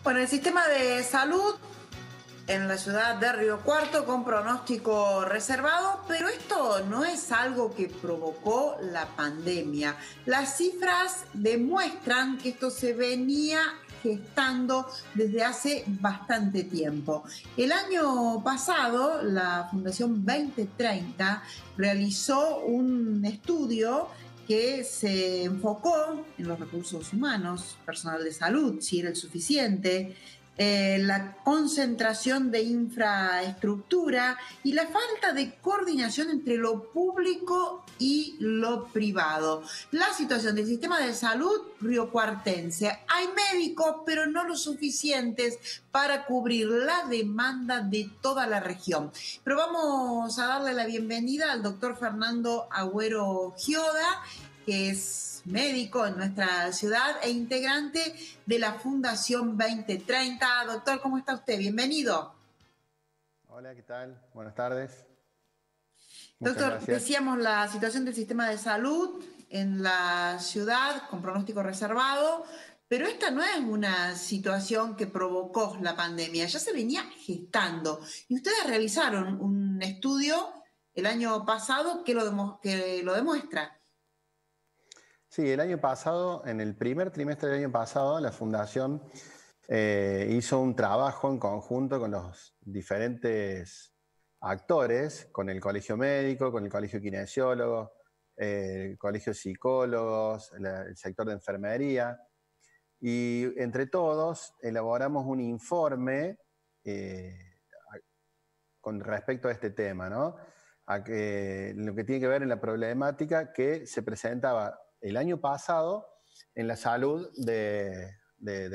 Bueno, el sistema de salud en la ciudad de Río Cuarto con pronóstico reservado, pero esto no es algo que provocó la pandemia. Las cifras demuestran que esto se venía gestando desde hace bastante tiempo. El año pasado, la Fundación 2030 realizó un estudio que se enfocó en los recursos humanos, personal de salud, si era el suficiente, la concentración de infraestructura y la falta de coordinación entre lo público y lo privado. La situación del sistema de salud riocuartense. Hay médicos, pero no lo suficientes para cubrir la demanda de toda la región. Pero vamos a darle la bienvenida al doctor Fernando Agüero Gioda, que es médico en nuestra ciudad e integrante de la Fundación 2030. Doctor, ¿cómo está usted? Bienvenido. Hola, ¿qué tal? Buenas tardes. Muchas Doctor, gracias. Decíamos la situación del sistema de salud en la ciudad con pronóstico reservado, pero esta no es una situación que provocó la pandemia, ya se venía gestando. Y ustedes realizaron un estudio el año pasado que lo demuestra. Sí, el año pasado, en el primer trimestre del año pasado, la Fundación hizo un trabajo en conjunto con los diferentes actores, con el Colegio Médico, con el Colegio Kinesiólogos, el Colegio de Psicólogos, el sector de enfermería, y entre todos elaboramos un informe con respecto a este tema, ¿no? Lo que tiene que ver en la problemática que se presentaba el año pasado en la salud de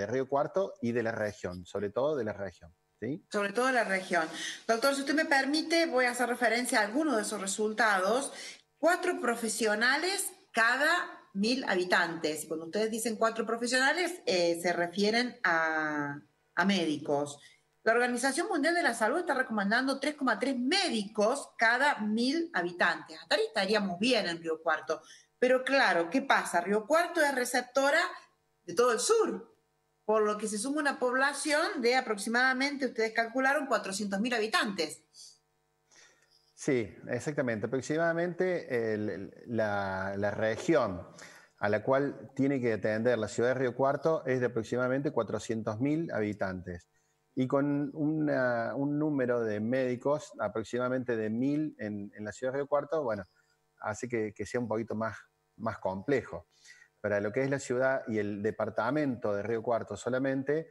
Río Cuarto y de la región, sobre todo de la región. ¿Sí? Sobre todo de la región. Doctor, si usted me permite, voy a hacer referencia a algunos de esos resultados. 4 profesionales cada 1000 habitantes. Cuando ustedes dicen 4 profesionales, se refieren a médicos. La Organización Mundial de la Salud está recomendando 3,3 médicos cada 1000 habitantes. Hasta ahí estaríamos bien en Río Cuarto. Pero claro, ¿qué pasa? Río Cuarto es receptora de todo el sur, por lo que se suma una población de aproximadamente, ustedes calcularon, 400.000 habitantes. Sí, exactamente. Aproximadamente la región a la cual tiene que atender la ciudad de Río Cuarto es de aproximadamente 400.000 habitantes. Y con un número de médicos aproximadamente de 1000 en la ciudad de Río Cuarto, bueno, hace que sea un poquito más complejo. Para lo que es la ciudad y el departamento de Río Cuarto solamente,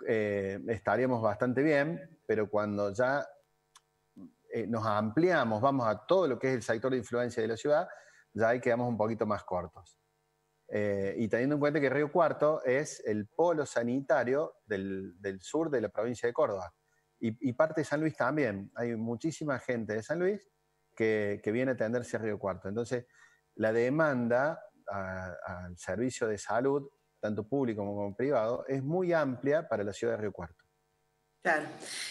estaríamos bastante bien, pero cuando ya nos ampliamos, vamos a todo lo que es el sector de influencia de la ciudad, ya ahí quedamos un poquito más cortos. Y teniendo en cuenta que Río Cuarto es el polo sanitario del sur de la provincia de Córdoba. Y parte de San Luis también. Hay muchísima gente de San Luis que viene a atenderse a Río Cuarto. Entonces, la demanda al servicio de salud, tanto público como privado, es muy amplia para la ciudad de Río Cuarto. Claro,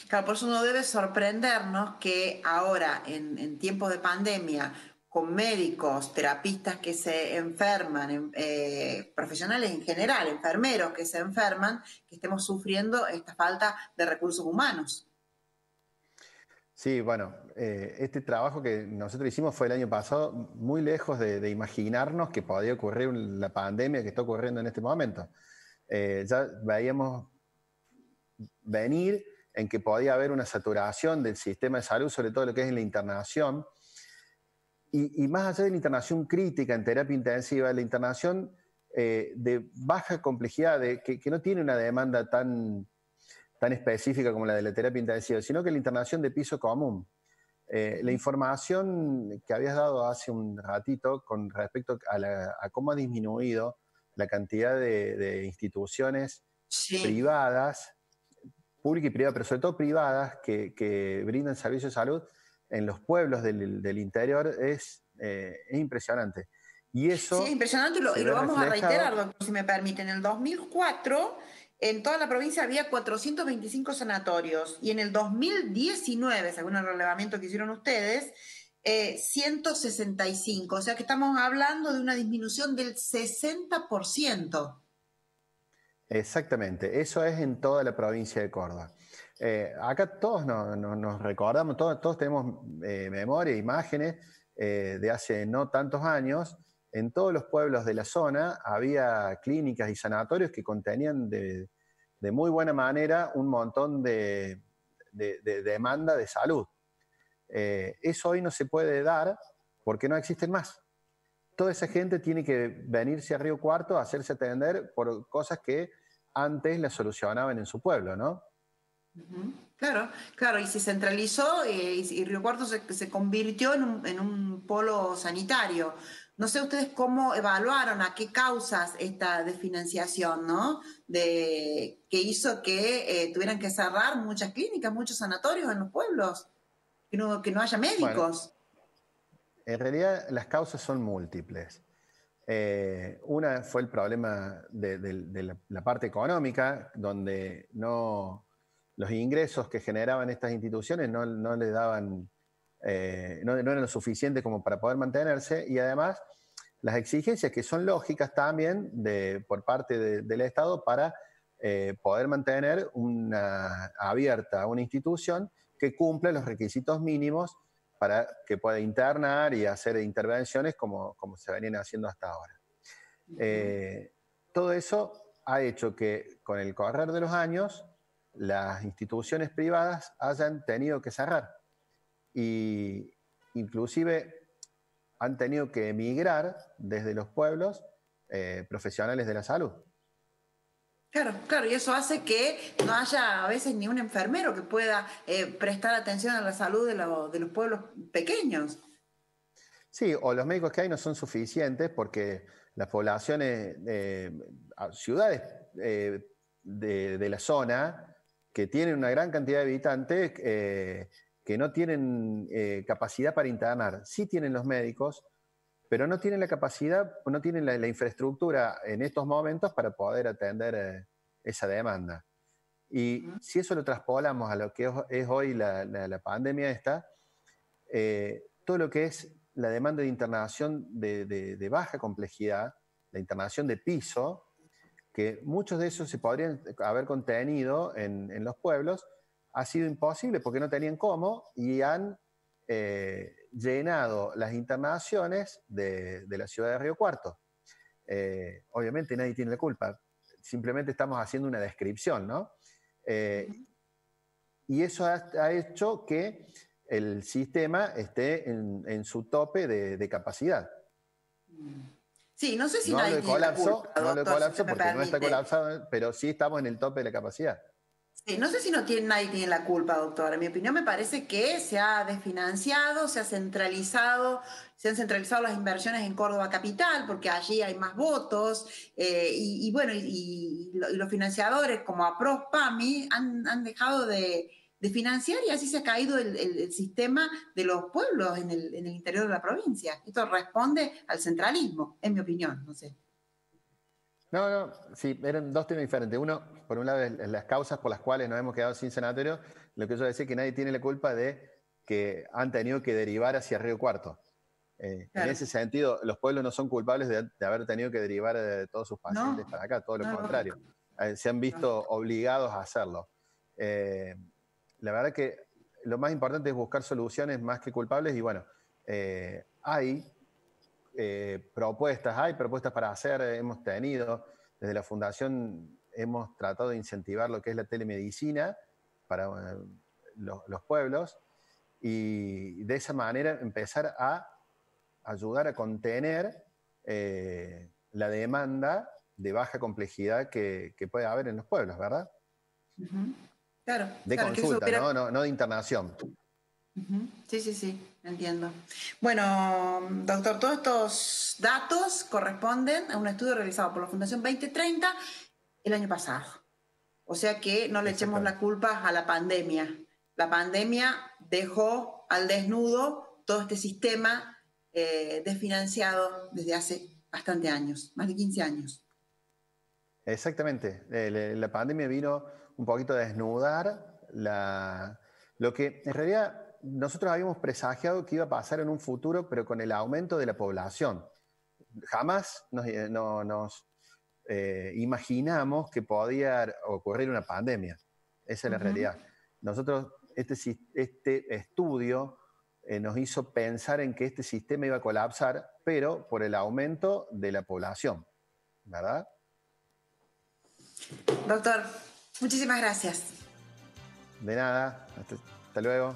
claro, por eso no debe sorprendernos que ahora, en tiempos de pandemia, con médicos, terapistas que se enferman, profesionales en general, enfermeros que se enferman, que estemos sufriendo esta falta de recursos humanos. Sí, bueno, este trabajo que nosotros hicimos fue el año pasado, muy lejos de imaginarnos que podía ocurrir la pandemia que está ocurriendo en este momento. Ya veíamos venir en que podía haber una saturación del sistema de salud, sobre todo lo que es en la internación, y más allá de la internación crítica en terapia intensiva, la internación de baja complejidad, que no tiene una demanda tan específica como la de la terapia intensiva, sino que la internación de piso común. La información que habías dado hace un ratito con respecto a cómo ha disminuido la cantidad de instituciones privadas, públicas y privadas, pero sobre todo privadas, que brindan servicios de salud en los pueblos del interior es impresionante. Y eso sí, es impresionante y lo vamos a reiterar, doctor, si me permite. En el 2004, en toda la provincia había 425 sanatorios y en el 2019, según el relevamiento que hicieron ustedes, 165. O sea que estamos hablando de una disminución del 60%. Exactamente, eso es en toda la provincia de Córdoba. Acá todos nos recordamos, todos tenemos memoria, imágenes de hace no tantos años. En todos los pueblos de la zona había clínicas y sanatorios que contenían de muy buena manera un montón de demanda de salud. Eso hoy no se puede dar porque no existen más. Toda esa gente tiene que venirse a Río Cuarto a hacerse atender por cosas que antes las solucionaban en su pueblo, ¿no? Claro, claro, y se centralizó y Río Cuarto se convirtió en un polo sanitario. No sé ustedes cómo evaluaron a qué causas esta desfinanciación, ¿no? Que hizo que tuvieran que cerrar muchas clínicas, muchos sanatorios en los pueblos, que no haya Bueno, médicos. en realidad las causas son múltiples. Una fue el problema de la parte económica, donde los ingresos que generaban estas instituciones no le daban, no eran lo suficiente como para poder mantenerse, y además las exigencias que son lógicas también por parte del Estado para poder mantener abierta una institución que cumpla los requisitos mínimos para que pueda internar y hacer intervenciones como se venían haciendo hasta ahora. Todo eso ha hecho que con el correr de los años las instituciones privadas hayan tenido que cerrar y inclusive han tenido que emigrar desde los pueblos profesionales de la salud. Claro, claro, y eso hace que no haya a veces ni un enfermero que pueda prestar atención a la salud de los pueblos pequeños. Sí, o los médicos que hay no son suficientes porque las poblaciones, ciudades de la zona que tienen una gran cantidad de habitantes que no tienen capacidad para internar. Sí tienen los médicos, pero no tienen la capacidad, no tienen la infraestructura en estos momentos para poder atender esa demanda. Y si eso lo traspolamos a lo que es hoy la pandemia esta, todo lo que es la demanda de internación de baja complejidad, la internación de piso, que muchos de esos se podrían haber contenido en los pueblos, ha sido imposible porque no tenían cómo y han llenado las internaciones de la ciudad de Río Cuarto. Obviamente nadie tiene la culpa, simplemente estamos haciendo una descripción, ¿no? Y eso ha hecho que el sistema esté en su tope de capacidad. Sí, no sé si No hablo nadie de tiene la colapso, culpa, no hablo de doctor, si usted colapso me porque no está permite. colapsado, pero sí estamos en el tope de la capacidad. Sí, no sé si nadie tiene la culpa, doctora. En mi opinión me parece que se ha desfinanciado, se han centralizado las inversiones en Córdoba Capital, porque allí hay más votos, y los financiadores como APROS, PAMI han dejado de financiar y así se ha caído el sistema de los pueblos en el interior de la provincia. Esto responde al centralismo, en mi opinión, no sé. No, sí, eran dos temas diferentes. Uno, por un lado, es las causas por las cuales nos hemos quedado sin sanatorio. Lo que yo decía es que nadie tiene la culpa de que han tenido que derivar hacia Río Cuarto. En Claro. ese sentido, los pueblos no son culpables de haber tenido que derivar todos sus pacientes No, para acá, todo lo no, contrario. lógico. Se han visto obligados a hacerlo. Eh, la verdad que lo más importante es buscar soluciones más que culpables y bueno, hay hay propuestas para hacer, hemos tenido, desde la Fundación hemos tratado de incentivar lo que es la telemedicina para los pueblos y de esa manera empezar a ayudar a contener la demanda de baja complejidad que puede haber en los pueblos, ¿verdad? Ujú. Claro, De claro, que eso consulta, hubiera. no de internación. Ujú. Sí, sí, sí, entiendo. Bueno, doctor, todos estos datos corresponden a un estudio realizado por la Fundación 2030 el año pasado. O sea que no le echemos la Exactamente. culpa a la pandemia. La pandemia dejó al desnudo todo este sistema desfinanciado desde hace bastante años, más de 15 años. Exactamente. La pandemia vino un poquito a desnudar lo que en realidad nosotros habíamos presagiado que iba a pasar en un futuro, pero con el aumento de la población. Jamás imaginamos que podía ocurrir una pandemia. Esa es la realidad. Nosotros, este estudio nos hizo pensar en que este sistema iba a colapsar, pero por el aumento de la población, ¿verdad? Doctor, muchísimas gracias. De nada, hasta luego.